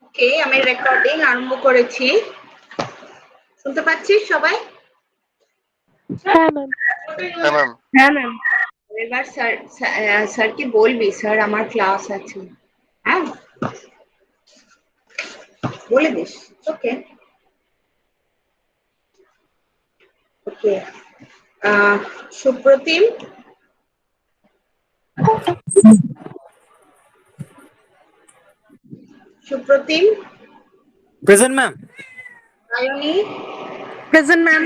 ওকে, আমি রেকর্ডিং আরম্ভ করেছি। শুনতে পাচ্ছিস সবাই? হ্যাঁ ম্যাম। হ্যাঁ ম্যাম। হ্যাঁ ম্যাম। এবার স্যারকে বলবি স্যার আমার ক্লাস আছে, হ্যাঁ বলে this. Okay okay. Supratim, Supratim, present ma'am. Sayani, present ma'am.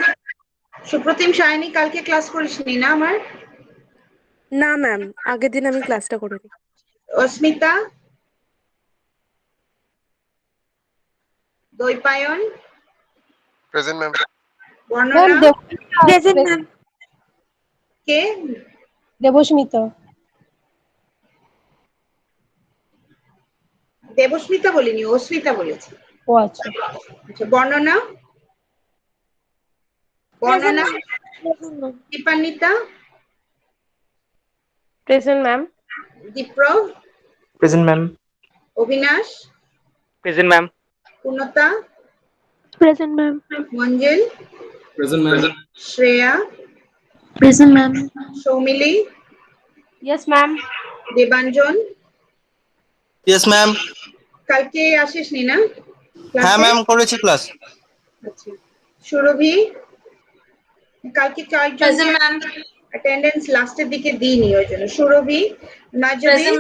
Supratim Sayani কালকে ক্লাস করিসনি না আমার? না ম্যাম, আগের দিন আমি ক্লাসটা করিনি। Asmita, Dwaipayan, present ma'am. Barnana, present ma'am. কে? দেবস্মিতা। দেবস্মিতা বলিনি, অস্মিতা বলেছি। ও আচ্ছা। আচ্ছা, Barnana, Barnana, Dipanwita, present ma'am. Diprabh, present ma'am. Abinash, present ma'am. Purnata, present ma'am. Manjul, present ma'am. Shreya, present ma'am. Soumili, yes ma'am. Debanjan. Yes ma'am. কালকে আসিসনি না হ্যাঁ ক্লাসে? ম্যাম, করেছি ক্লাস। আচ্ছা, সুরভি, কালকে কয়েকজনকে অ্যাটেন্ডেন্স লাস্টের দিকে দিইনি, ওই জন্য। সুরভি, নাজবিন,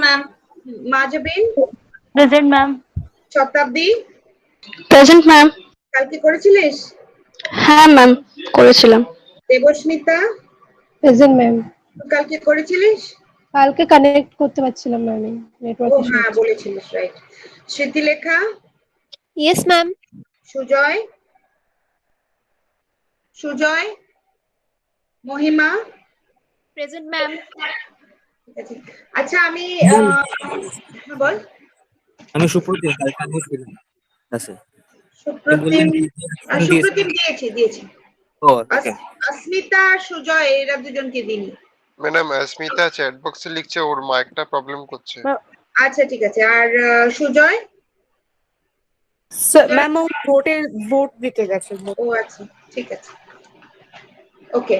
মাজাবিন, প্রেজেন্ট ম্যাম। শতাব্দী, প্রেজেন্ট ম্যাম। কালকে করেছিলিস? হ্যাঁ ম্যাম, করেছিলাম। Debasmita, present ma'am. কালকে করেছিলিস? কালকে কানেক্ট করতে পারছিলাম না আমি, নেটওয়ার্ক ও ইস্যু হ্যাঁ হচ্ছে। বলেছিলিস, right. Smritilekha, yes ma'am. Sujoy, Sujoy, Mahima, present ma'am. ঠিক আছে। আচ্ছা আমি হ্যাঁ বল। আমি সুপ্রতিম, কালকে আমি প্রেজেন্ট আছে। সুপ্রতিম, সুপ্রতিম দিয়েছি। ও ওকে। अस्मिता আর সুজয় এরা দুজনকে দিনি। ম্যাডাম, স্মিতা চ্যাট বক্সে লিখছে ওর মাইকটা প্রবলেম করছে। আচ্ছা ঠিক আছে। আর সুজয়? ম্যাম ও ভোট দিতে গেছে। ও আচ্ছা ঠিক আছে, ওকে।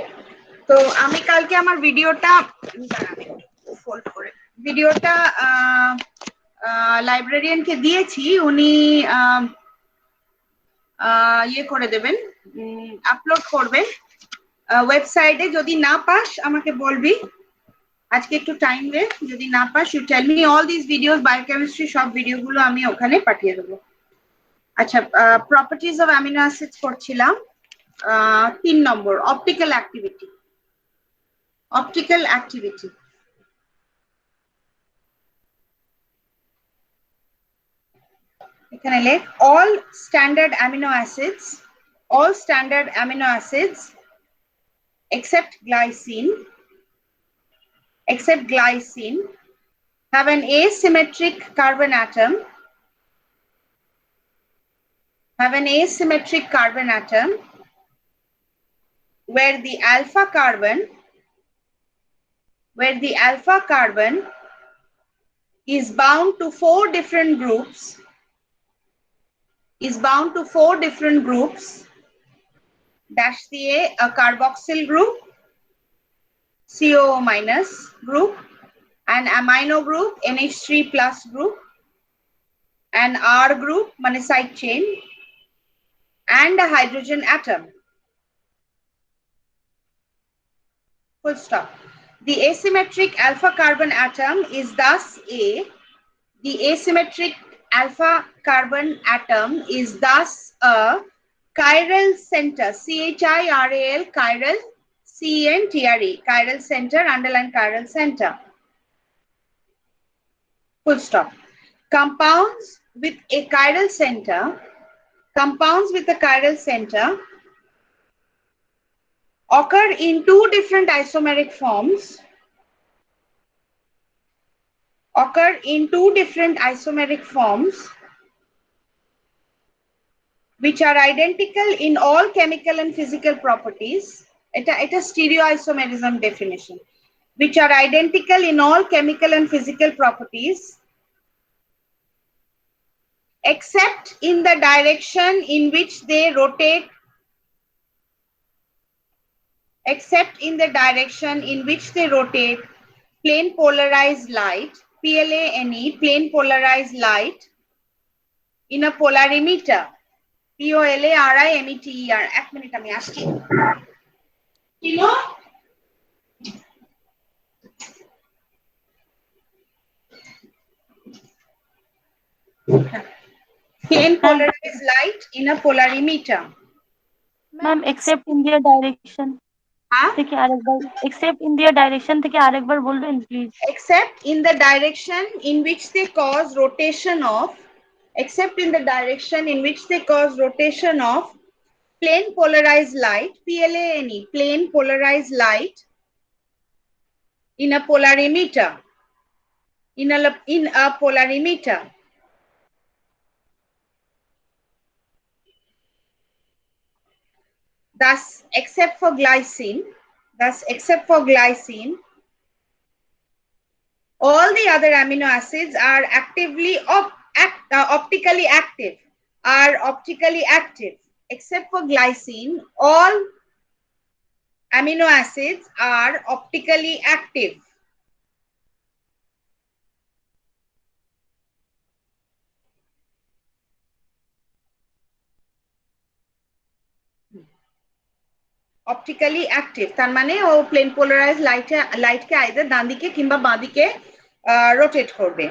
তো আমি কালকে আমার ভিডিওটা ফোল্ড করে ভিডিওটা লাইব্রেরিয়ানকে দিয়েছি, উনি ইয়ে করে দেবেন, আপলোড করবেন ওয়েবসাইটে। যদি না পাস আমাকে বলবি, আজকে একটু টাইম দে। যদি না pass you tell me. All this videos, biochemistry সব ভিডিওগুলো আমি ওখানে পাঠিয়ে দেবো। আচ্ছা, প্রপার্টিজ অফ অ্যামিনো অ্যাসিডস করছিলাম। 3 নম্বর, অপটিক্যাল অ্যাক্টিভিটি। অপটিক্যাল অ্যাক্টিভিটি, এখানে লেখ all standard amino acids except glycine have an asymmetric carbon atom where the alpha carbon is bound to four different groups dash দিয়ে a carboxyl group, CO minus group, an amino group, NH3 plus group, an R group মানে side chain, and a hydrogen atom. Full stop. The asymmetric alpha carbon atom is thus the asymmetric alpha carbon atom is thus a chiral center, CHIRAL, chiral, CENTRE, chiral center, underline chiral center. Full stop. Compounds with a chiral center occur in two different isomeric forms, which are identical in all chemical and physical properties. It's a stereoisomerism definition. Which are identical in all chemical and physical properties except in the direction in which they rotate, except in the direction in which they rotate plane polarized light, PLANE, plane polarized light in a polarimeter, POLARIMETER. এক minute আমি আসছি। You know, plane polarized light in a polarimeter. Ma'am except in their direction हाँ? থেকে আরেকবার except in their direction থেকে আরেকবার বলবেন please. Except in the direction in which they cause rotation of, except in the direction in which they cause rotation of plane polarized light, PLANE, plane polarized light in a polarimeter, in a polarimeter. Thus, except for glycine, all the other amino acids are actively optically active, except for glycine. All amino acids are optically active. Optically active তার মানে ও plane polarise লাইটকে either ডান দিকে কিংবা বাঁ দিকে rotate করবে।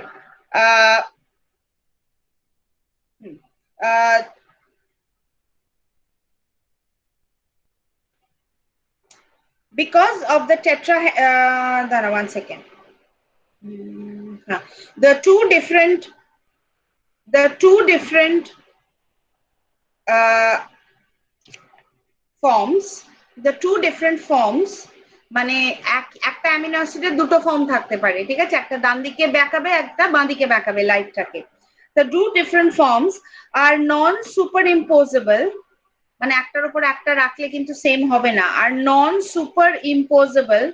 Because of the one second. The two different forms, মানে একটা amino অ্যাসিডের দুটো ফর্ম থাকতে পারে, ঠিক আছে? একটা ডান দিকে বেঁকাবে, একটা বাঁ দিকে বেঁকাবে লাইটটাকে। The two different forms are non-superimposable, মানে একটার উপর একটা রাখলে কিন্তু সেম হবে না, আর non-superimposable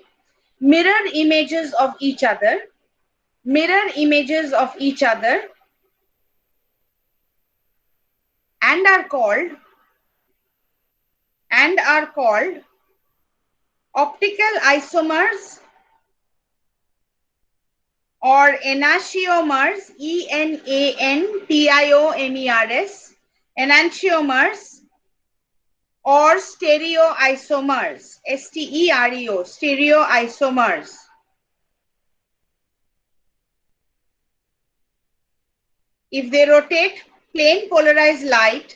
mirror images of each other, and are called optical isomers or enantiomers, ENANTIOMERS, enantiomers, or stereoisomers, STEREO, stereoisomers. If they rotate plane polarized light,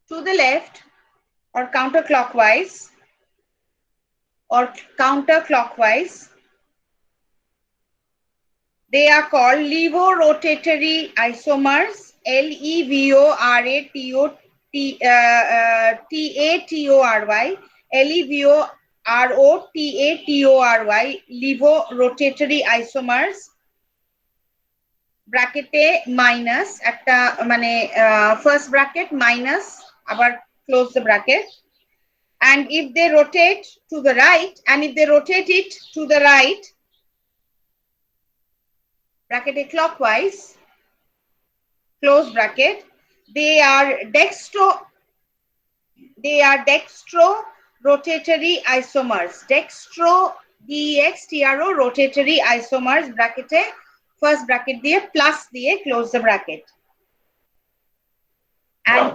to the left or counterclockwise, they are called levorotatory isomers, LEVORATORY, LEVOROTATORY, levorotatory isomers, ব্র্যাকেটে minus একটা, মানে first bracket minus, আবার close the bracket, and if they rotate to the right, bracket clockwise, close bracket, they are dextrorotatory isomers, DEXTRO rotatory isomers, bracket first bracket দিয়ে plus দিয়ে close the bracket, and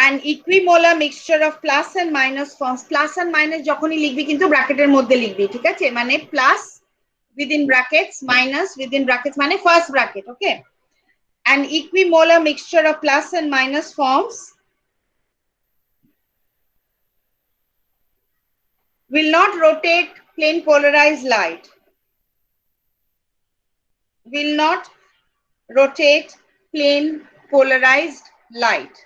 an equimolar mixture of plus and minus forms. Plus and minus যখনই লিখবি কিন্তু ব্র্যাকেটের মধ্যে লিখবি, ঠিক আছে? মানে plus within brackets, minus within brackets, মানে first bracket, okay? An equimolar mixture of plus and minus forms will not rotate plane polarized light, will not rotate plane polarized light.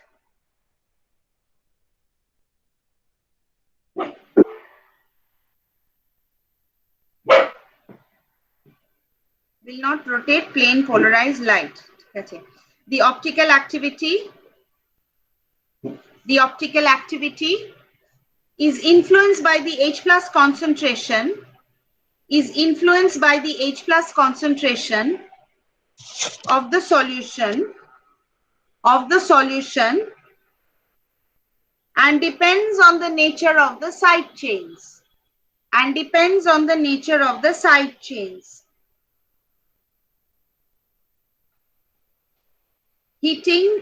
Will not rotate plane polarized light. Okay. The optical activity is influenced by the H+ concentration is influenced by the H plus concentration of the solution and depends on the nature of the side chains. Heating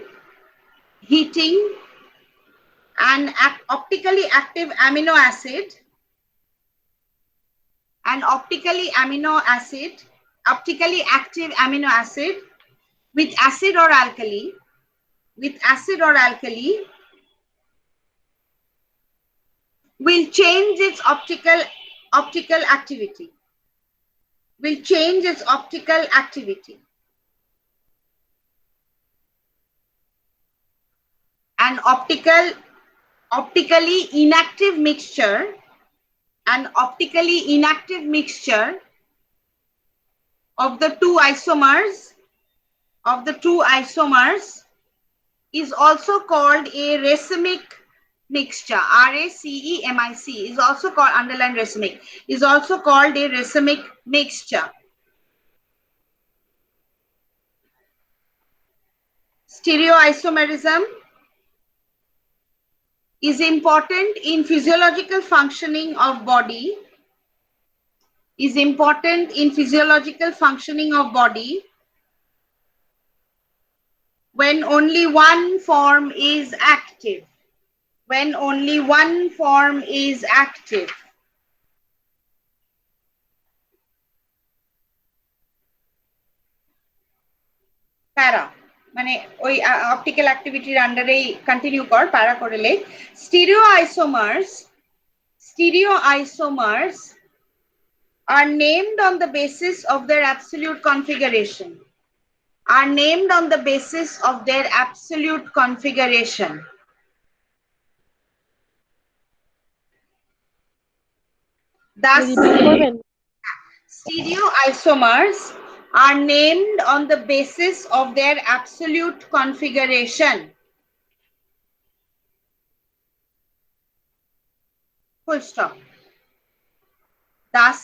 an optically active amino acid with acid or alkali will change its optical activity. An optically inactive mixture of the two isomers is also called a racemic mixture. RACEMIC is also called, underline racemic, is also called a racemic mixture. Stereoisomerism is important in physiological functioning of body. When only one form is active. Para মানে ওই optical অ্যাক্টিভিটির আন্ডারেই continue কর, প্যারা করলে stereoisomers are named on the basis of their absolute configuration. Thus, stereoisomers are named on the basis of their absolute configuration. Full stop. Thus,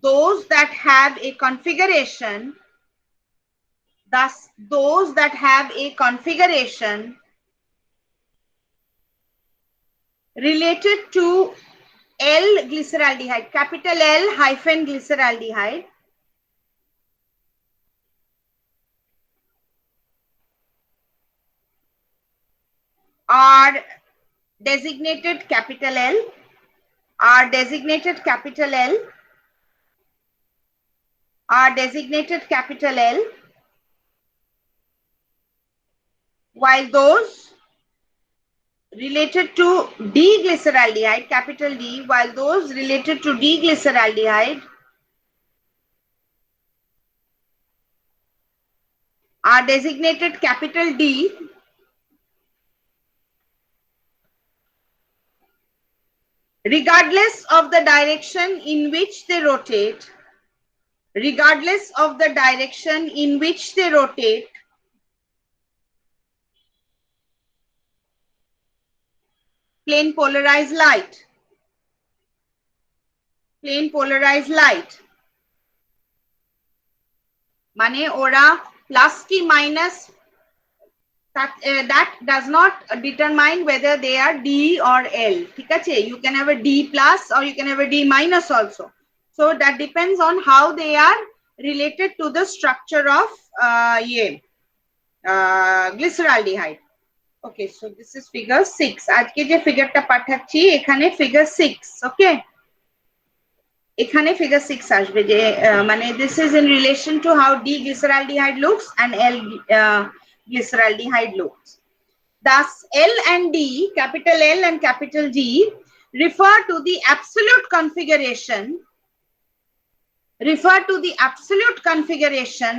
those that have a configuration related to L-glyceraldehyde, capital L hyphen glyceraldehyde, are designated capital L, while those related to D-glyceraldehyde, capital D, while those related to D-glyceraldehyde are designated capital D, regardless of the direction in which they rotate. Plane polarized light মানে ওরা plus ki minus that does not determine whether they are D or L. ঠিক আছে, you can have a D plus or you can have a D minus also. So that depends on how they are related to the structure of glyceraldehyde. Okay, so this is figure 6. আজকে যে ফিগারটা পাঠাচ্ছি এখানে figure 6. Okay, এখানে figure 6 আসবে যে মানে this is in relation to how D-glyceraldehyde looks and L-glyceraldehyde looks. Thus, L and D, capital L and capital G, refer to the absolute configuration,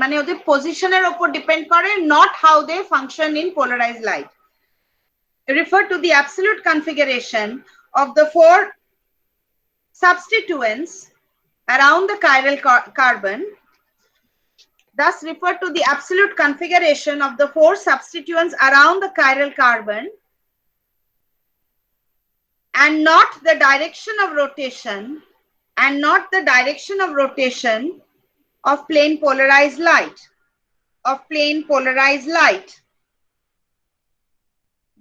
মানে ওদের পজিশনের উপর ডিপেন্ড করে, not how they function in polarized light. Refer to the absolute configuration of the four substituents around the chiral carbon. Thus, refer to the absolute configuration of the four substituents around the chiral carbon and not the direction of rotation and not the direction of rotation of plane polarized light.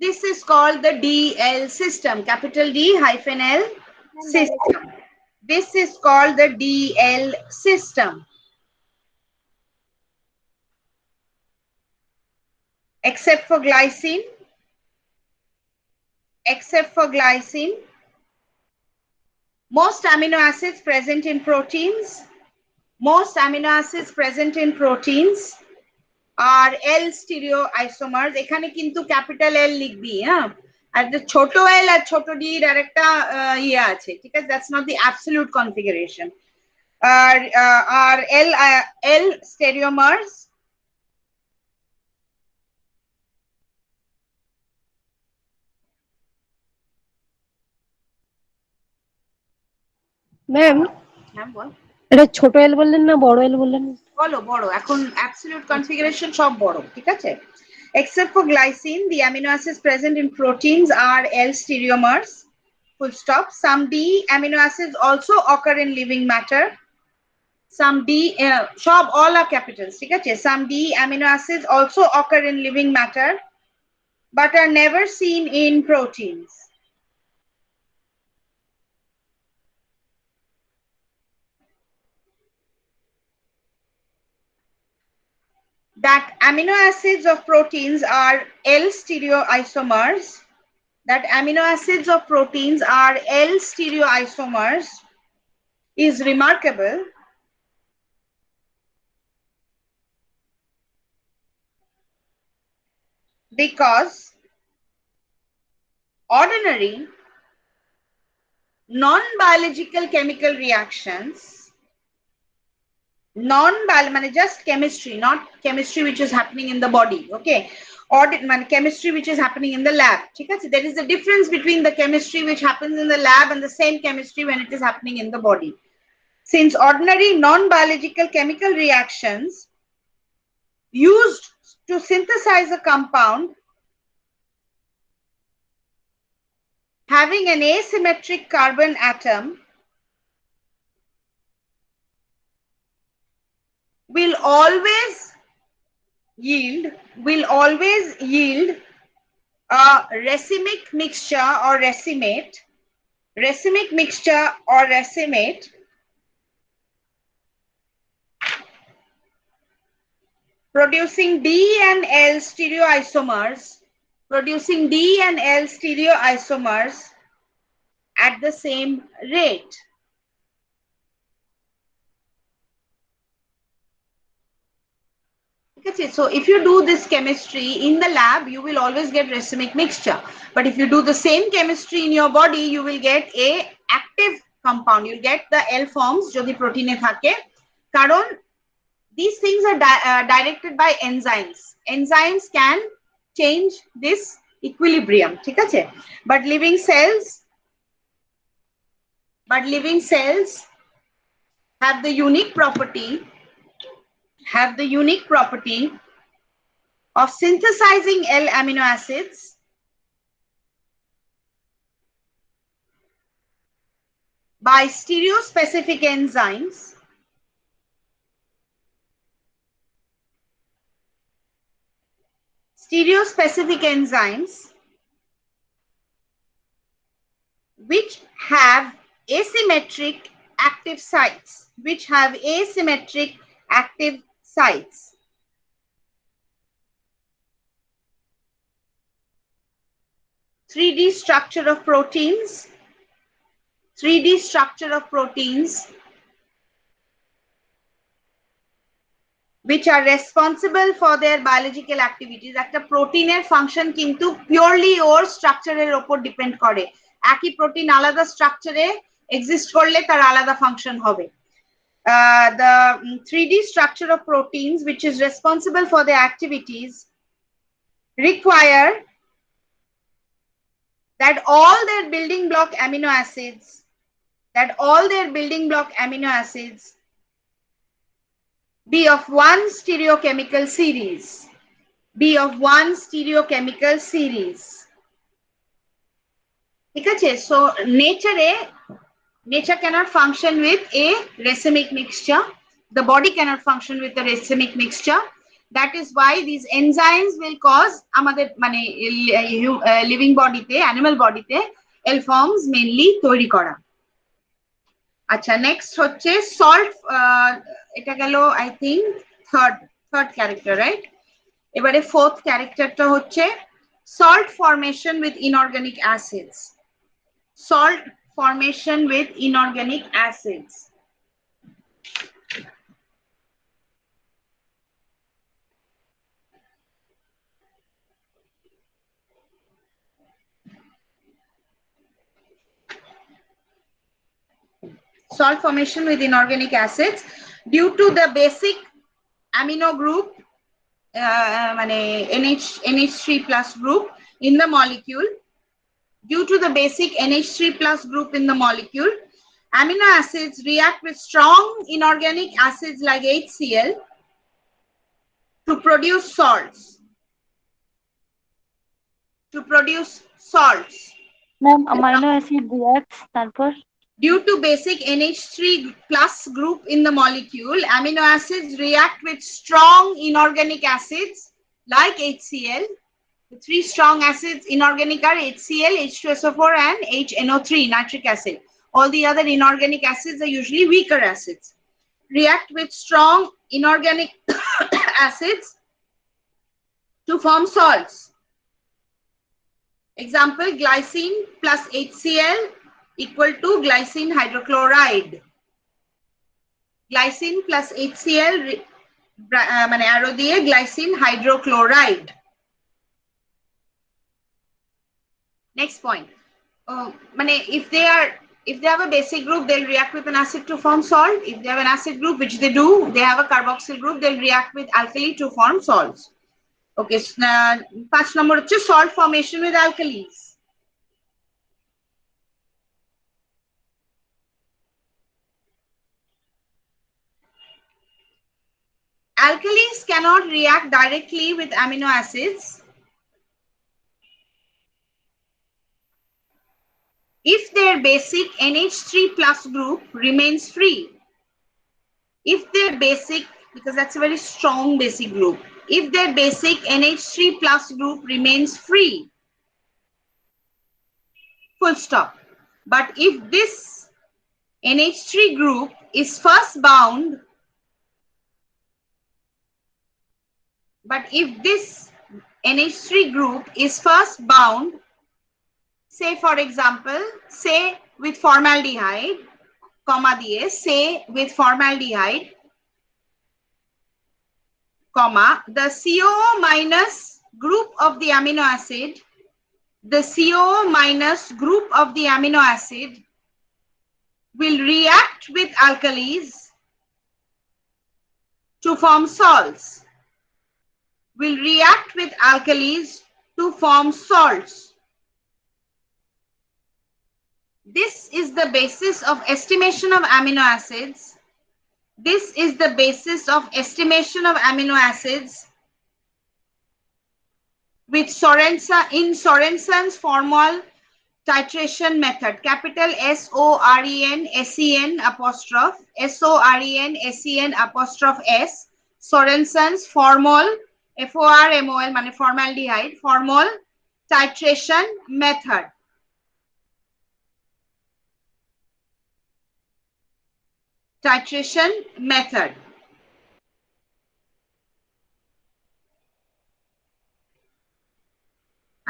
This is called the DL system, capital D hyphen L system. This is called the DL system. Except for glycine, most amino acids present in proteins are L stereoisomers. এখানে কিন্তু capital L লিখবি, হ্যাঁ, আর the ছোট L আর ছোট D এর একটা ইয়ে আছে, ঠিক আছে, that's not the absolute configuration. Are L stereomers. Ma'am হ্যাঁ বল, এটা ছোট এল বললেন না বড় এল বললেন? বলো বড়, এখন absolute configuration সব বড়, ঠিক আছে। Except for glycine, the amino acids present in proteins are L stereomers, full stop. Some D amino acids also occur in living matter. Some D, সব all are capitals, ঠিক আছে। Some D amino acids also occur in living matter, but are never seen in proteins. That amino acids of proteins are L stereoisomers. Is remarkable because ordinary non-biological chemical reactions, মানে just chemistry, not chemistry which is happening in the body, okay, মানে chemistry which is happening in the lab, ঠিক আছে। There is a difference between the chemistry which happens in the lab and the same chemistry when it is happening in the body. Since ordinary non-biological chemical reactions used to synthesize a compound having an asymmetric carbon atom will always yield a racemic mixture or racemate producing D and L stereoisomers at the same rate. Okay, so if you do this chemistry in the lab, you will always get racemic mixture. But if you do the same chemistry in your body, you will get a active compound. You'll get the L forms যদি প্রোটিনে থাকে, কারণ these things are directed by enzymes. Enzymes can change this equilibrium, ঠিক আছে। But living cells have the unique property of synthesizing L amino acids by stereospecific enzymes which have asymmetric active sites, 3D structure of proteins which are responsible for their biological activities. একটা প্রোটিনের function কিন্তু purely ওর স্ট্রাকচারের উপর depend করে। একই protein আলাদা স্ট্রাকচারে exist করলে তার আলাদা ফাংশন হবে। The 3D structure of proteins which is responsible for their activities require that all their building block amino acids be of one stereochemical series. ঠিক আছে। সো নেচারে Nature cannot function with a racemic mixture. The body cannot function with a racemic mixture. That is why these enzymes will cause আমাদের মানে living body তে, animal body তে L forms mainly তৈরি করা। আচ্ছা, next হচ্ছে salt, এটা গেল I think third character, right? এবারে fourth characterটা হচ্ছে salt formation with inorganic acids. Salt formation with inorganic acids. Salt formation with inorganic acids due to the basic amino group, NH3 plus group in the molecule. Due to the basic NH3 plus group in the molecule, amino acids react with strong inorganic acids like HCl to produce salts. Ma'am, amino acid reacts tarpor Due to basic NH3 plus group in the molecule, amino acids react with strong inorganic acids like HCl. The three strong acids inorganic are HCl, H2SO4 and HNO3, nitric acid. All the other inorganic acids are usually weaker acids. React with strong inorganic acids to form salts. Example, glycine plus HCl equal to glycine hydrochloride. Glycine plus HCl মানে arrow দিয়ে glycine hydrochloride. Next point. If they have a basic group, they'll react with an acid to form salt. If they have an acid group, which they do, they have a carboxyl group, they'll react with alkali to form salts. Okay, 5 number হচ্ছে salt formation with alkalis. Alkalis cannot react directly with amino acids if their basic NH3 plus group remains free. If their basic, because that's a very strong basic group, if their basic NH3 plus group remains free, full stop. But if this NH3 group is first bound, say for example, say with formaldehyde, comma diye, say with formaldehyde, comma, the COO minus group of the amino acid, will react with alkalis to form salts. This is the basis of estimation of amino acids. With Sorensen's formal titration method, capital SORENSEN_S, Sorensen's formal FORMOL মানে formaldehyde formal titration method.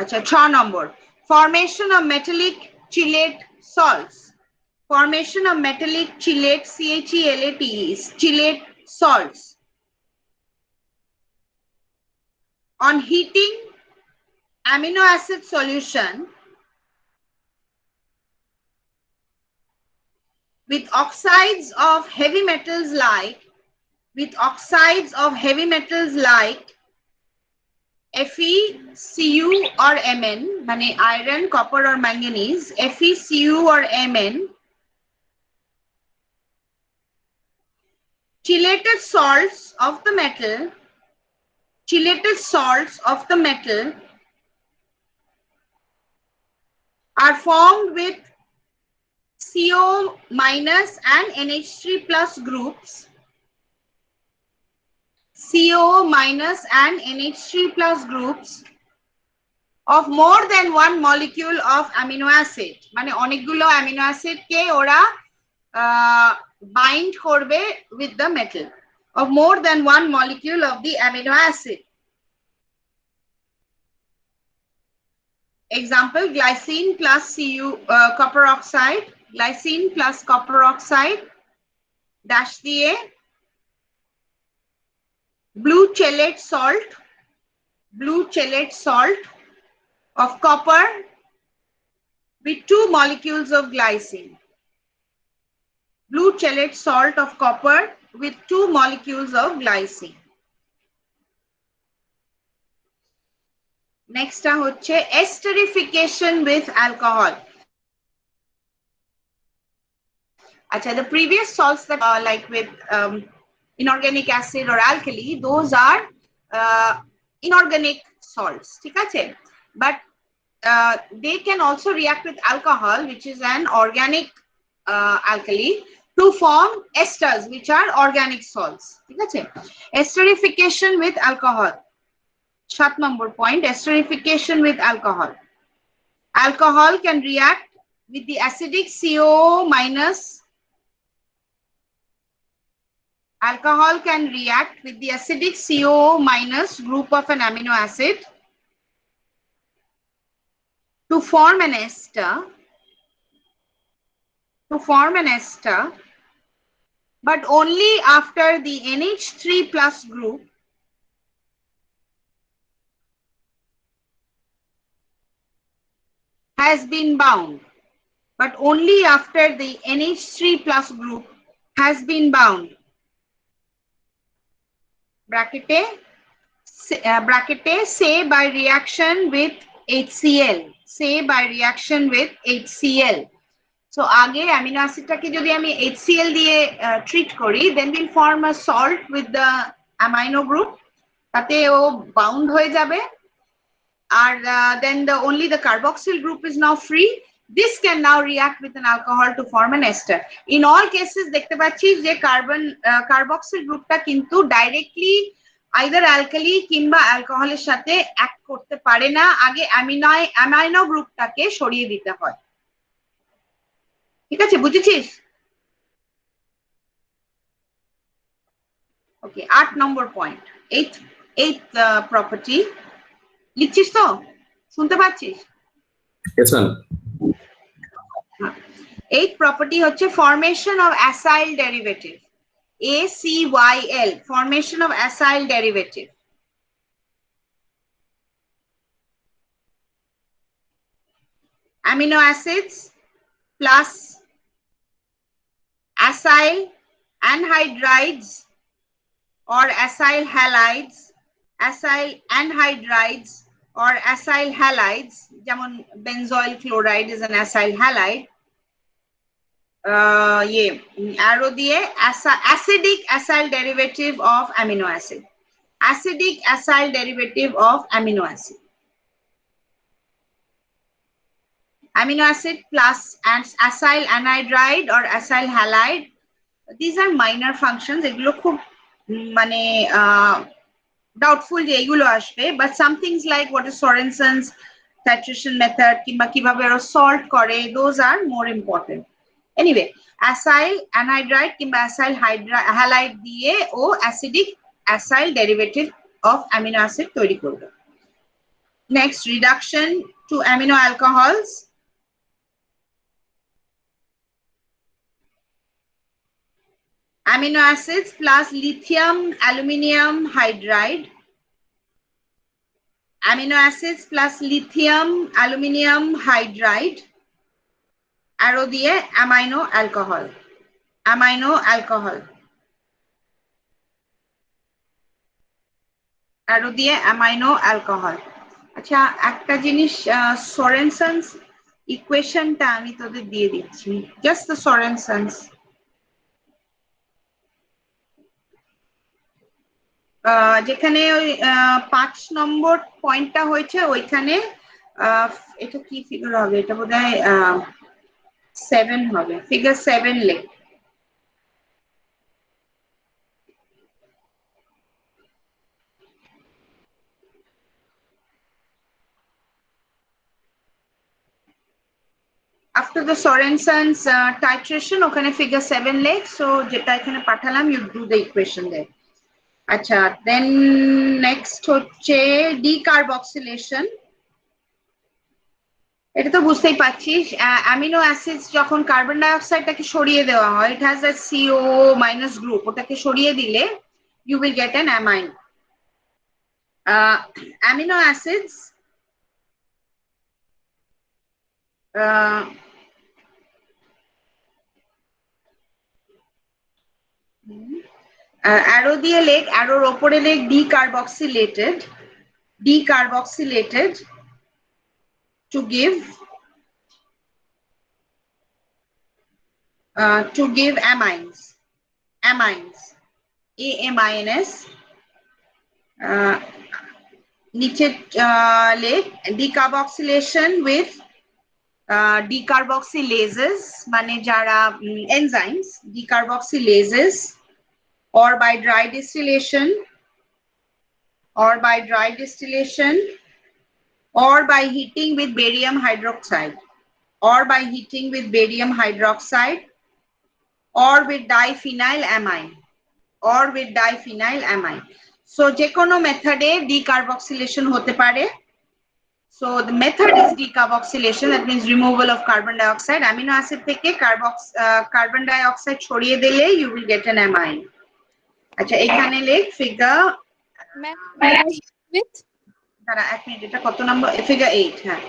আচ্ছা, 6 নম্বর, formation of metallic chelate salts. Chelate salts. On heating amino acid solution with oxides of heavy metals like FeCu or Mn, মানে iron, copper or manganese, FeCu or Mn, chelated salts of the metal are formed with CO minus and NH3 plus groups, CO minus and NH3 plus groups of more than one molecule of amino acid, মানে অনেকগুলো amino acid কে ওরা bind করবে with the metal, of more than one molecule of the amino acid. Example, glycine plus copper oxide, glycine plus copper oxide dash দিয়ে blue chelate salt of copper with 2 molecules of glycine. Blue chelate salt of copper with 2 molecules of glycine. Next হচ্ছে esterification with alcohol. Acha, the previous salts that are like with inorganic acid or alkali, those are inorganic salts, ঠিক আছে? But they can also react with alcohol, which is an organic alkali, to form esters, which are organic salts, ঠিক আছে? Esterification with alcohol. 7 number point, esterification with alcohol. Alcohol can react with the acidic CO minus. Alcohol can react with the acidic CO minus group of an amino acid to form an ester. But only after the NH3 plus group has been bound. But only after the NH3 plus group has been bound. Bracket say by reaction with HCl. Say by reaction with HCl. So আগে amino acid টাকে যদি আমি HCl দিয়ে treat করি, then we'll form a salt with the amino group. তাতে ও bound হয়ে যাবে। আর then only the carboxyl group is now free. This can now react with an alcohol to form an ester. In all cases দেখতে পাচ্ছি যে carboxyl গ্রুপটা কিন্তু directly either alkali কিংবা অ্যালকোহলের সাথে অ্যাক্ট করতে পারে না, আগে অ্যামাইনো গ্রুপটাকে সরিয়ে দিতে হয়, ঠিক আছে? বুঝেছিস? ওকে, 8 নম্বর পয়েন্ট, 8th property লিখছিস তো? শুনতে পাচ্ছিস? Yes, ma'am. 8th property হচ্ছে formation of acyl derivative. ACYL, formation of acyl derivative. Amino acids plus acyl anhydrides or acyl halides, acyl anhydrides or acyl halides, যেমন benzoyl chloride is an acyl halide. Arrow দিয়ে acidic acyl derivative of amino acid. Acidic acyl derivative of amino acid. Amino acid plus acyl anhydride or acyl halide. These are minor functions. এগুলো খুব মানে doubtful যে এগুলো আসবে, but some things like what is Sorensen's titration method কিংবা কিভাবে ওরা salt করে, those are more important. Anyway, acyl anhydride কিংবা acyl halide দিয়ে ও acidic acyl derivative of amino acid তৈরি করবে. Next, reduction to amino alcohols. Amino acids plus lithium aluminium hydride. Amino acids plus lithium aluminium hydride. Arrow দিয়ে amino alcohol. Amino alcohol. Arrow দিয়ে amino alcohol. আচ্ছা, একটা জিনিস Sorensen's ইকুয়েশনটা আমি তোদের দিয়ে দিচ্ছি, just the Sorensen's. যেখানে ওই 5 নম্বর পয়েন্টটা হয়েছে ওইখানে এটা কি ফিগার হবে, এটা বোধহয় 7 হবে, ফিগার 7 লেখ। After the Sorensen's titration, ওখানে figure 7 লেখ, so যেটা এখানে পাঠালাম, you do the equation there. আচ্ছা, then next হচ্ছে decarboxylation. এটা তো বুঝতেই পারছিস, অ্যামিনো অ্যাসিডস যখন কার্বন ডাই অক্সাইডটাকে সরিয়ে দেওয়া হয়, it has a CO minus group, ওটাকে সরিয়ে দিলে you will get an amine. Amino acids arrow দিয়ে লেখ, arrow ওপরে লেখ decarboxylated to give amines, amines, AMINS. নিচে লেখ decarboxylation with decarboxylases, মানে যারা enzymes, decarboxylases, or by dry distillation, or by heating with barium hydroxide, or by heating with barium hydroxide, or with diphenylamine, so যে কোনো মেথডে decarboxylation হতে পারে. So the method is decarboxylation, that means removal of carbon dioxide. Amino acid থেকে carbon dioxide ছড়িয়ে দিলে you will get an amine. আচ্ছা, এখানে লেখ ফিগার, দাঁড়া এক মিনিট, এটা কত নম্বর? ফিগার 8. হ্যাঁ,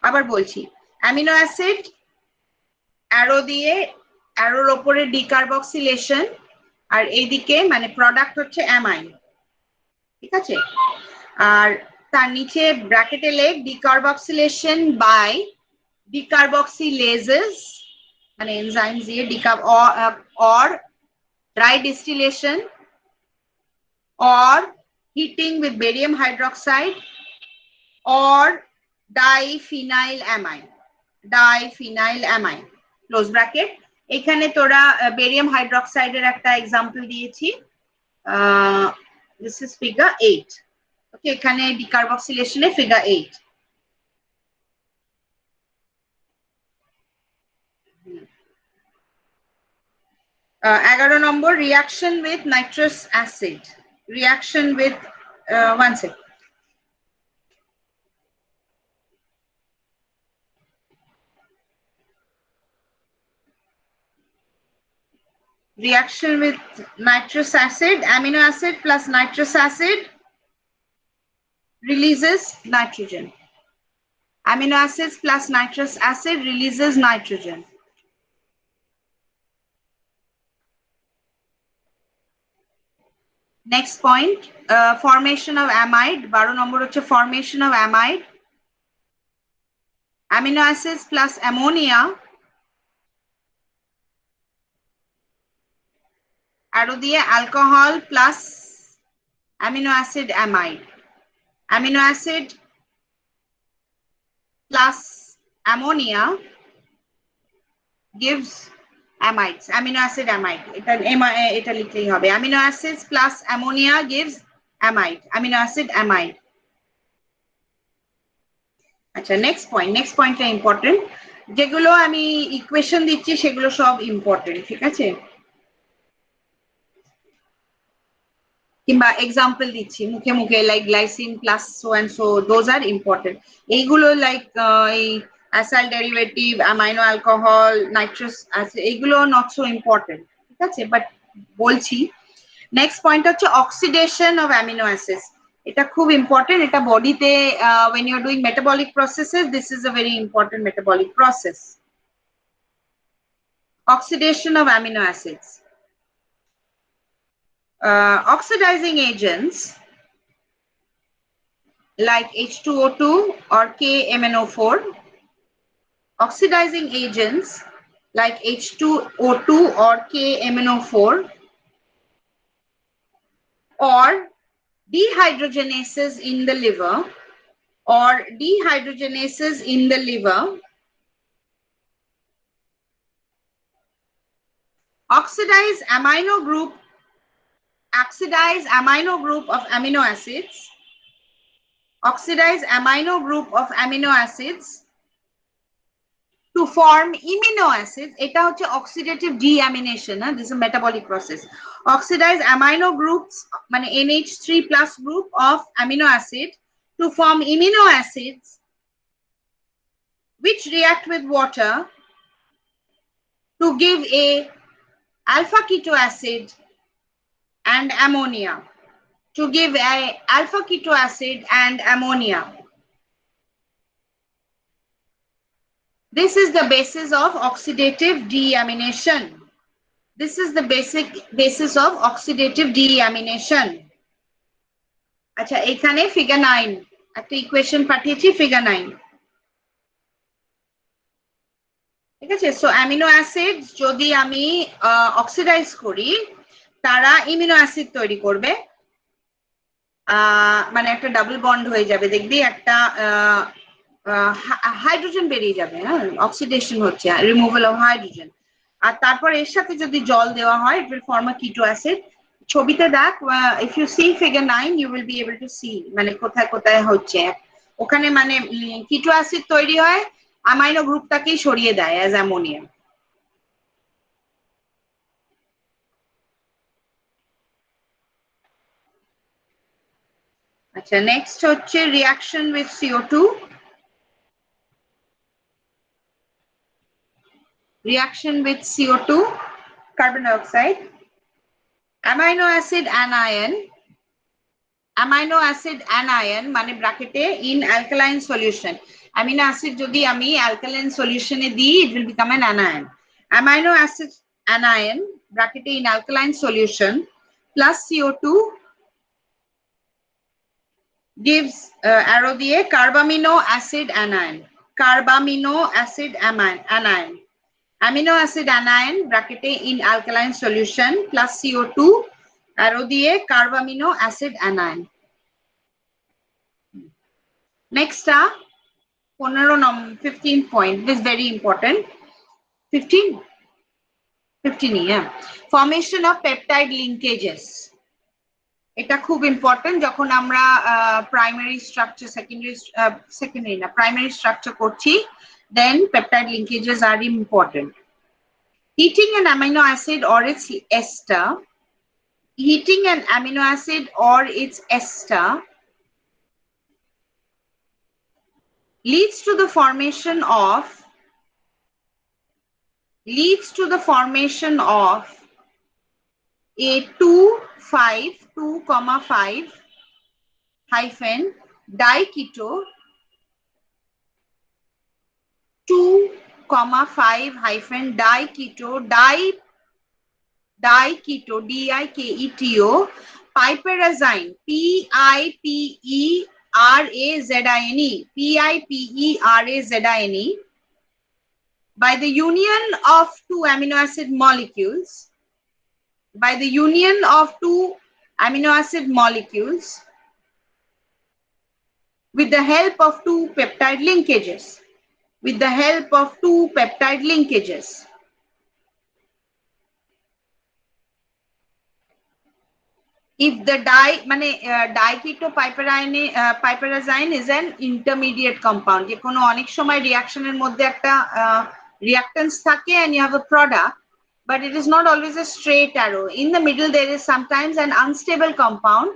আবার বলছি, অ্যামিনো অ্যাসিড অ্যারো দিয়ে, অ্যারোর ওপরে ডিকার্বক্সিলেশন, আর এইদিকে মানে প্রোডাক্ট হচ্ছে অ্যামাইন, ঠিক আছে? আর তার নিচে ব্র্যাকেটে লেখ ডিকার্বক্সিলেশন বাই ডিকার্বক্সিলেজেস, মানে এনজাইমস দিয়ে or dry distillation, or heating with barium hydroxide, or diphenylamine, close bracket. এখানে তোরা বেরিয়াম হাইড্রোক্সাইডের একটা এক্সাম্পল দিয়েছি, this is figure 8. ওকে, এখানে ডিকার্বক্সিলেশনে ফিগার 8. এগারো নম্বর, reaction with nitrous acid, reaction with one second. Reaction with nitrous acid, amino acid plus nitrous acid releases nitrogen. Amino acids plus nitrous acid releases nitrogen. Next point, formation of amide. 12 number হচ্ছে formation of amide. Amino acids plus ammonia, arrow দিয়ে alcohol plus amino acid amide. Amino acid plus ammonia gives amides, amino acid amide. এটা লিখলেই হবে, amino acids plus ammonia gives amide, amino acid amide. আচ্ছা, next পয়েন্টটা important, যেগুলো আমি equation দিচ্ছি সেগুলো সব ইম্পর্টেন্ট, ঠিক আছে? কিংবা এক্সাম্পল দিচ্ছি মুখে মুখে, like glycine plus so and so, those are important. এইগুলো লাইক এই acyl derivative, amino alcohol, nitrous acid, এইগুলো নট সো ইম্পর্টেন্ট, ঠিক আছে? বাট বলছি। নেক্সট পয়েন্ট হচ্ছে অক্সিডেশন অফ অ্যামিনো অ্যাসিডস, এটা খুব ইম্পর্টেন্ট। এটা বডিতে when you are doing metabolic processes, this is a very important metabolic process. Oxidation of amino acids. Oxidizing agents like H2O2 or KMNO4, oxidizing agents like H2O2 or KMNO4, or dehydrogenases in the liver, Oxidize amino group of amino acids. Oxidize amino group of amino acids to form amino acids. Eta hoche oxidative deamination. This is a metabolic process. Oxidize amino groups, mane NH3 plus group of amino acid to form amino acids which react with water to give a alpha keto acid and ammonia. To give a alpha keto acid and ammonia. This is the basis of oxidative deamination. This is the basis of oxidative deamination. আচ্ছা এখানে figure 9 একটা equation পাঠিয়েছি figure 9 ঠিক আছে so amino acids যদি আমি oxidise করি তারা ইমিনো অ্যাসিড তৈরি করবে মানে একটা ডাবল বন্ড হয়ে যাবে দেখবি একটা হাইড্রোজেন বেরিয়ে যাবে হ্যাঁ অক্সিডেশন হচ্ছে রিমুভাল অফ হাইড্রোজেন আর তারপর এর সাথে যদি জল দেওয়া হয় ইট উইল ফর্ম আ কিটো অ্যাসিড ছবিতে দেখ if you see figure 9 you will be able to see মানে কোথায় কোথায় হচ্ছে ওখানে মানে কিটো অ্যাসিড তৈরি হয় অ্যামাইনো গ্রুপটাকেই সরিয়ে দেয় অ্যাজ অ্যামোনিয়া আচ্ছা নেক্সট হচ্ছে reaction with CO2 reaction with CO2 carbon dioxide amino acid anion মানে ব্র্যাকেটে in alkaline solution amino acid যদি আমি alkaline solution এ দিই it will become an anion amino acid anion ব্র্যাকেটে in alkaline solution plus CO2 gives arrow দিয়ে carbamino acid anion amino acid anion bracket in alkaline solution plus CO2 arrow diye carbamino acid anion. Next 15 point. This is very important. 15 yeah. Formation of peptide linkages. এটা খুব important যখন আমরা primary structure secondary না primary structure করছি then peptide linkages are important. Heating an amino acid or its ester leads to the formation of a 2,5 hyphen diketo 2,5 hyphen diketo piperazine piperazine by the union of two amino acid molecules with the help of two peptide linkages. If the piperazine is an intermediate compound, যে কোনো অনেক সময় রিঅ্যাকশনের মধ্যে একটা reactants থাকে and you have a product, but it is not always a straight arrow. In the middle there is sometimes an unstable compound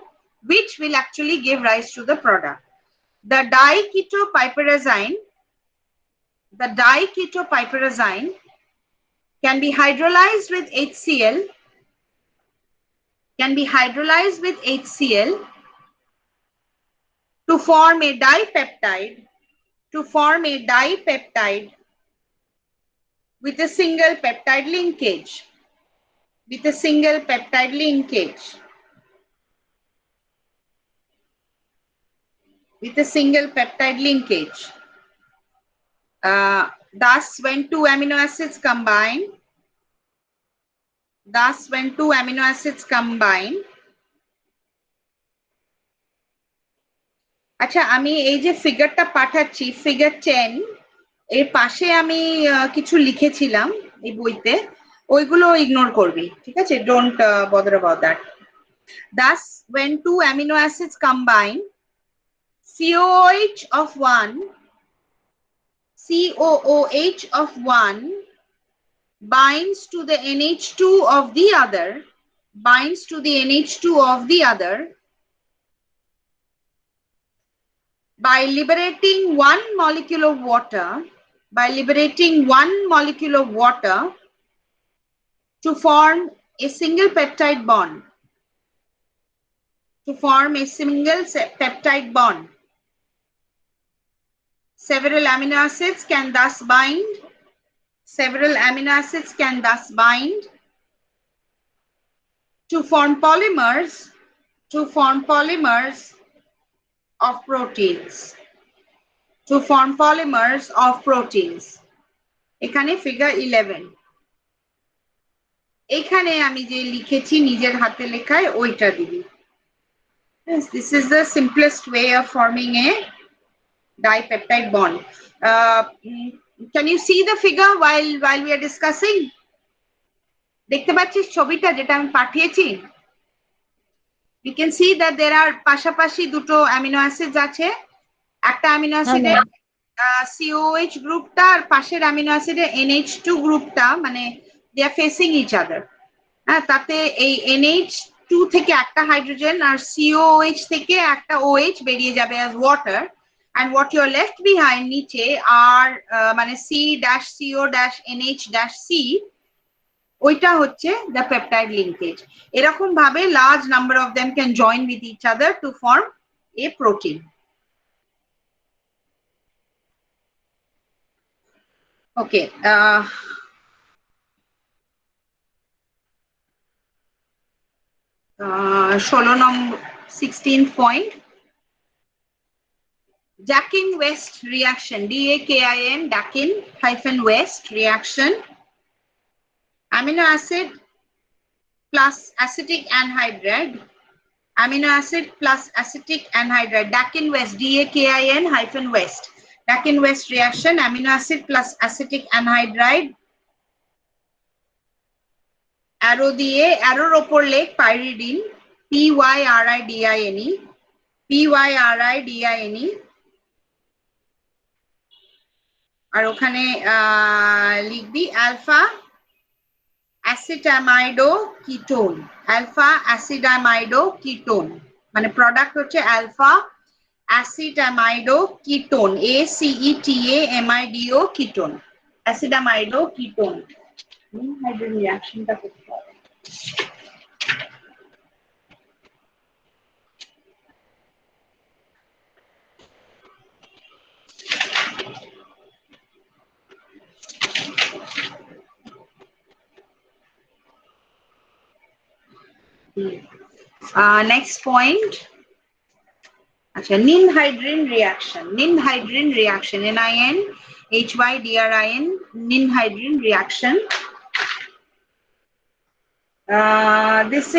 which will actually give rise to the product. The diketopiperazine can be hydrolyzed with HCl to form a dipeptide with a single peptide linkage. Thus, when two amino acids combine, আচ্ছা আমি এই যে ফিগারটা পাঠাচ্ছি figure 10 এর পাশে আমি কিছু লিখেছিলাম এই বইতে ওইগুলো ইগনোর করবি, ঠিক আছে? Don't bother about that. Thus, when two amino acids combine, COOH of one binds to the NH2 of the other, by liberating one molecule of water, to form a single peptide bond. Several amino acids can thus bind to form polymers of proteins. এখানে figure 11, এখানে আমি যে লিখেছি নিজের হাতে লেখায় ওইটা দিবি। Yes, this is the simplest way of forming a dipeptide bond. Can you see the figure while we are discussing? দেখতে পাচ্ছিস ছবিটা যেটা আমি পাঠিয়েছি? You can see that there are পাশাপাশি দুটো অ্যামিনো অ্যাসিডস আছে। একটা অ্যামিনো অ্যাসিডে COH গ্রুপটা আর পাশের অ্যামিনো অ্যাসিডে NH2 গ্রুপটা, মানে they are facing each other. হ্যাঁ, তাতে এই NH2 থেকে একটা হাইড্রোজেন আর COH থেকে একটা OH বেরিয়ে যাবে as water, and what you are left behind নিচে are মানে C-CO-NH-C, ওইটা হচ্ছে the peptide linkage. এরকম ভাবে large number of them can join with each other to form a protein. Okay. 16th point. Dakin-West reaction, DAKIN, Dakin-West reaction. Amino acid plus acetic anhydride. Dakin-West, DAKIN-West. Dakin-West reaction, amino acid plus acetic anhydride. Arrow দিয়ে, arrow ওপর লেখ pyridine, PYRIDINE, আর ওখানে লিখবি alpha acetamido ketone, মানে product হচ্ছে alpha acetamido ketone, ACETAMIDO ketone, acetamido ketone. Hydrogen রিঅ্যাকশনটা করতে হবে। Next point. আচ্ছা, ninhydrin reaction, ninhydrin reaction, NINHYDRIN, ninhydrin reaction. This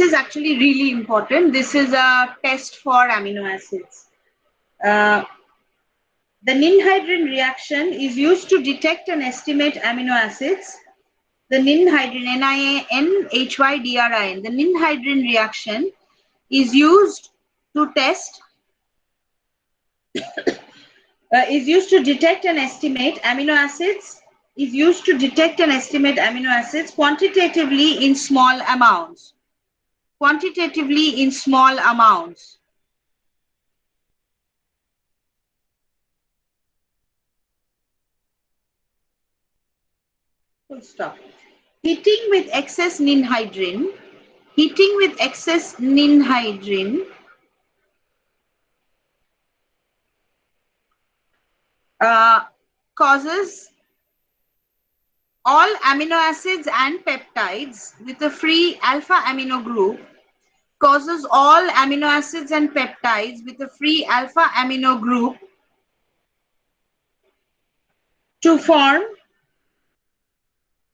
is actually really important. This is a test for amino acids. The ninhydrin reaction is used to detect and estimate amino acids. The ninhydrin, NINHYDRIN, the ninhydrin reaction is used to detect and estimate amino acids. Is used to detect and estimate amino acids quantitatively in small amounts. Full stop. Heating with excess ninhydrin causes all amino acids and peptides with a free alpha amino group, to form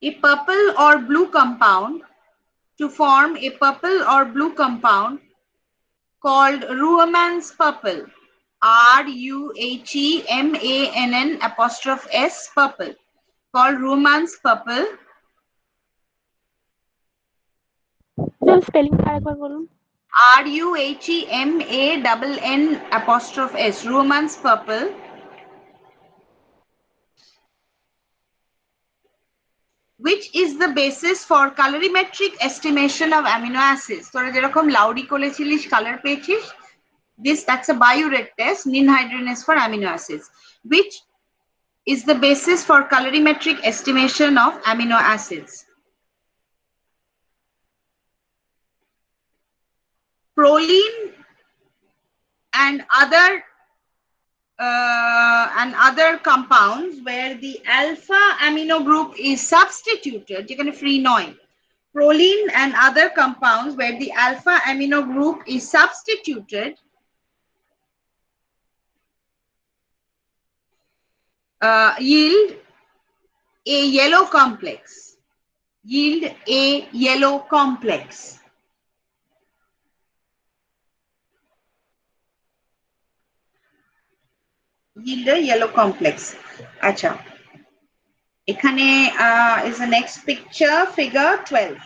a purple or blue compound, called Ruhrmann's purple, RUHEMANN', purple, called Ruhrmann's purple, ma'am spelling আরেকবার বলুন। RUHEMANNS, Romance purple, which is the basis for colorimetric estimation of amino acids. তোরা যেরকম লাউডি করেছিলিস colour পেয়েছিস, that's a biored test, ninhydrinase for amino acids, which is the basis for colorimetric estimation of amino acids. Proline and other compounds where the alpha amino group is substituted, যেখানে free নয়, proline and other compounds where the alpha amino group is substituted yield a yellow complex. Yield a yellow complex. Yield a yellow complex. Acha. এখানে is the next picture, figure 12.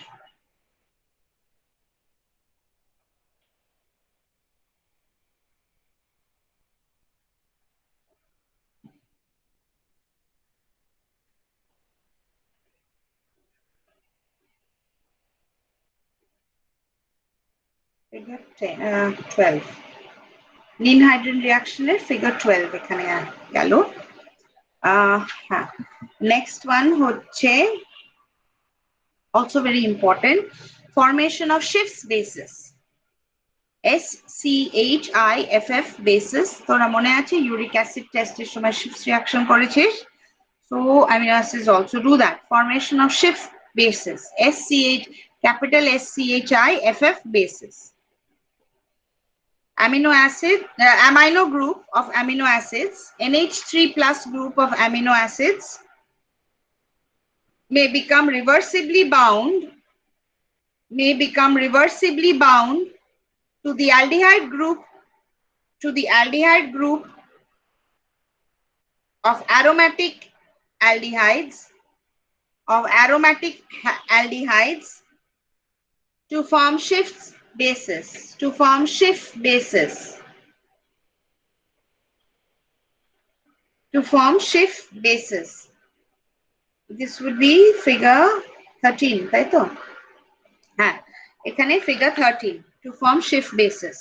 Figure 12. Ninhydrin reaction figure 12 এখানে গেল। Next one হচ্ছে also very important, formation of Schiff's bases. SCHIFF bases, তোরা মনে আছে uric acid test এর সময় Schiff's reaction করেছিস, so amino acids also do that. Formation of Schiff's bases, capital SCHIFF bases. Amino group of amino acids, NH3 plus group of amino acids may become reversibly bound to the aldehyde group of aromatic aldehydes to form Schiff's bases, This would be figure 13, তাই তো? হ্যাঁ, এখানে figure 13 to form Schiff bases.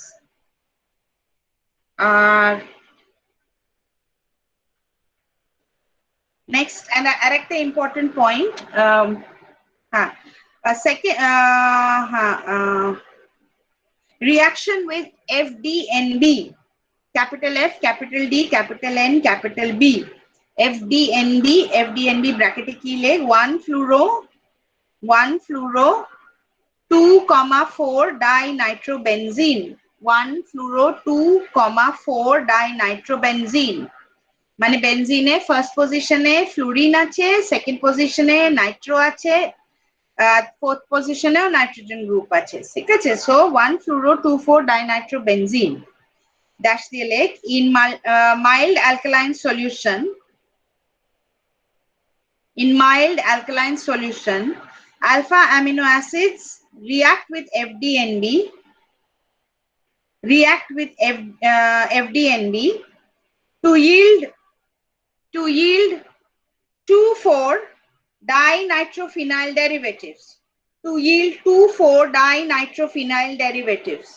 Next, and আরেকটা important point, second, reaction with FDNB, capital F, capital D, capital N, capital B. FDNB bracket কি লেখ, 1 fluoro 2,4 dinitrobenzene, 1 fluoro 2,4 dinitrobenzene, মানে বেনজিনে first পজিশনে fluorine আছে, সেকেন্ড পজিশনে নাইট্রো আছে, fourth পজিশনেও nitrogen group আছে, ঠিক আছে? সো 1 fluoro 2,4 dinitrobenzene dash দিয়ে লেখ, in mild alkaline solution, alpha amino acids react with FDNB to yield 2,4 dinitrophenyl derivatives.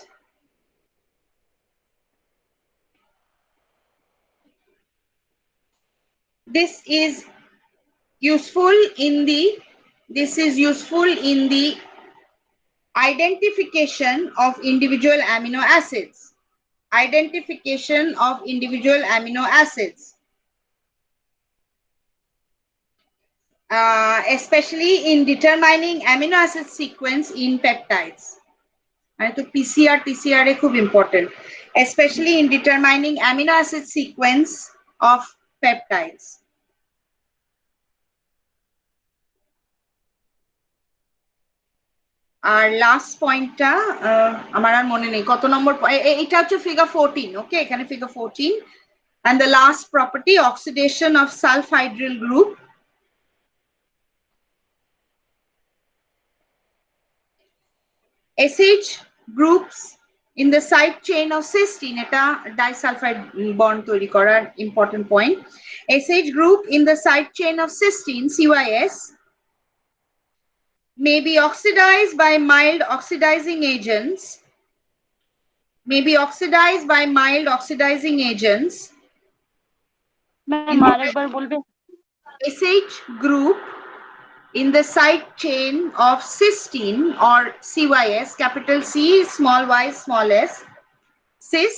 This is useful in the identification of individual amino acids. Especially in determining amino acid sequence in peptides. And to TCR খুব important, especially in determining amino acid sequence of peptides. আর last পয়েন্টটা আমার আর মনে নেই কত নম্বর, এটা হচ্ছে figure 14, ওকে? এখানে figure 14, and the last property, oxidation of sulfhydryl group. SH groups in the side chain of cysteine, eta disulfide bond তৈরি করার important point. SH group in the side chain of cysteine, CYS, may be oxidized by mild oxidizing agents, ma'am আরেকবার বলবেন? SH group in the side chain of cysteine or CYS, capital C, small y, small s, cis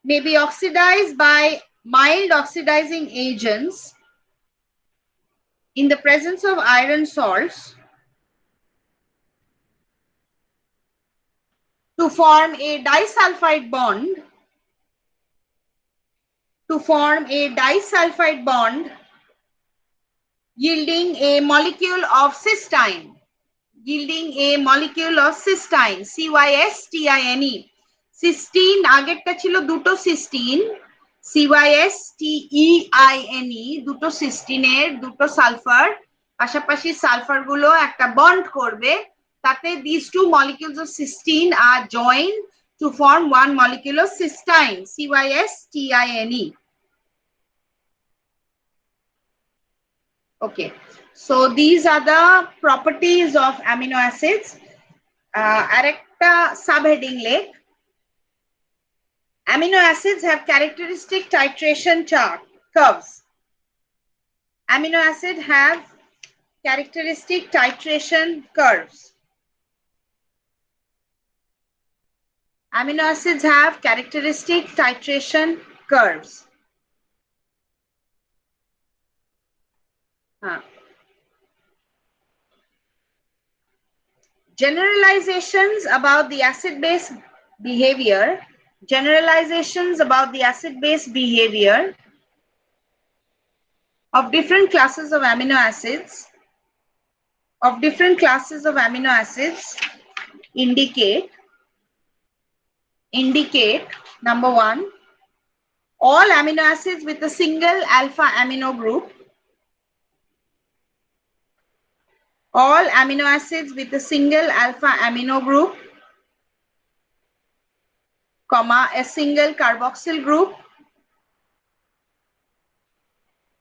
may be oxidized by mild oxidizing agents in the presence of iron salts to form a disulfide bond, yielding a molecule of cysteine, CYS-TINE. Cysteine আগেরটা ছিল দুটো cysteine, CYS-TEINE, দুটো cysteine-এর দুটো sulphur, পাশাপাশি sulphur গুলো একটা bond করবে, তাতে these two molecules of cysteine are joined to form one molecule of cysteine, CYS-TINE. Okay, so these are the properties of amino acids. Arekta subheading lake. Amino acids have characteristic titration curves. Amino acids have characteristic titration curves. Amino acids have characteristic titration curves. Generalizations about the acid-base behavior, of different classes of amino acids, indicate number one, all amino acids with a single alpha amino group, comma, a single carboxyl group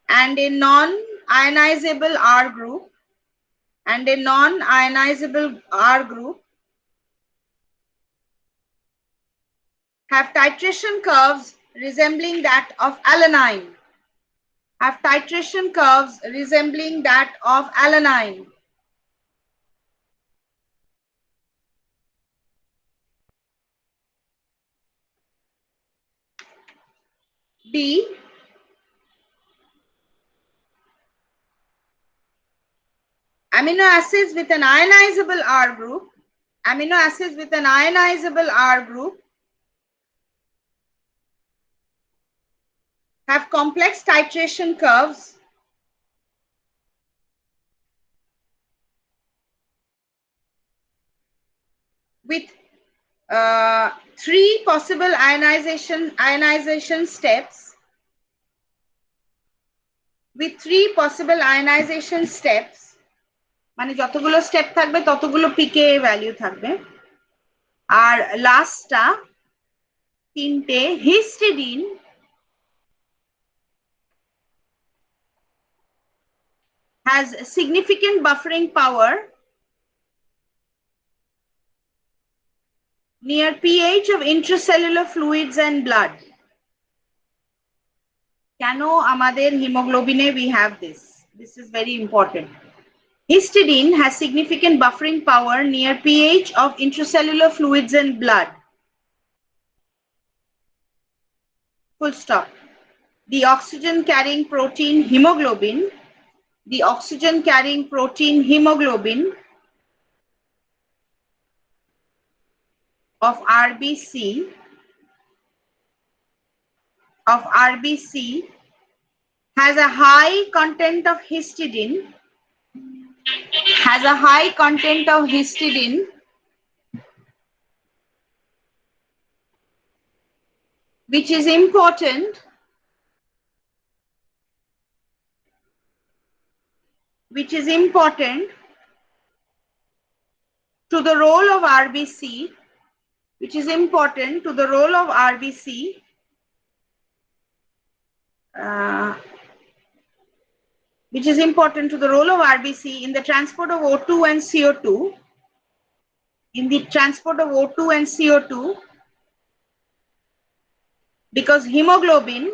and a non-ionizable R group, have titration curves resembling that of alanine. B, amino acids with an ionizable R group, have complex titration curves with three possible ionization steps, মানে যতগুলো step থাকবে ততগুলো পিকে value থাকবে, আর লাস্টটা তিনটে histidine has significant buffering power near pH of intracellular fluids and blood. কেন আমাদের হিমোগ্লোবিনে we have this? This is very important. Histidine has significant buffering power near pH of intracellular fluids and blood. Full stop. The oxygen carrying protein hemoglobin of RBC has a high content of histidine, which is important to the role of RBC, which is important to the role of RBC, which is important to the role of RBC in the transport of O2 and CO2, in the transport of O2 and CO2, because hemoglobin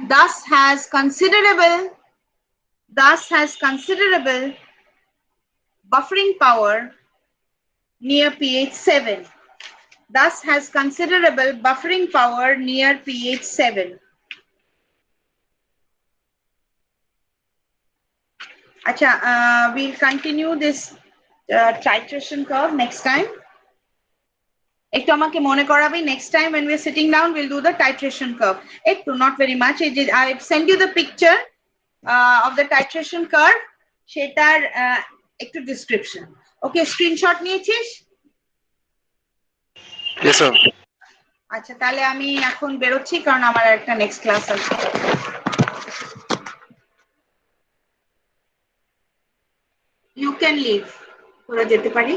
thus has considerable buffering power near pH 7. Thus has considerable buffering power near pH 7. Acha, we'll continue this titration curve next time. একটু আমাকে মনে করাবে next time when we're sitting down we'll do the titration curve. একটু, not very much. I've sent you the picture of the titration curve. সেটার একটু description. Okay, screenshot নিয়েছিস? Yes, sir. আচ্ছা, তাহলে আমি এখন বেরোচ্ছি কারণ আমার একটা নেক্সট ক্লাস আছে। You can leave. তোরা যেতে পারি।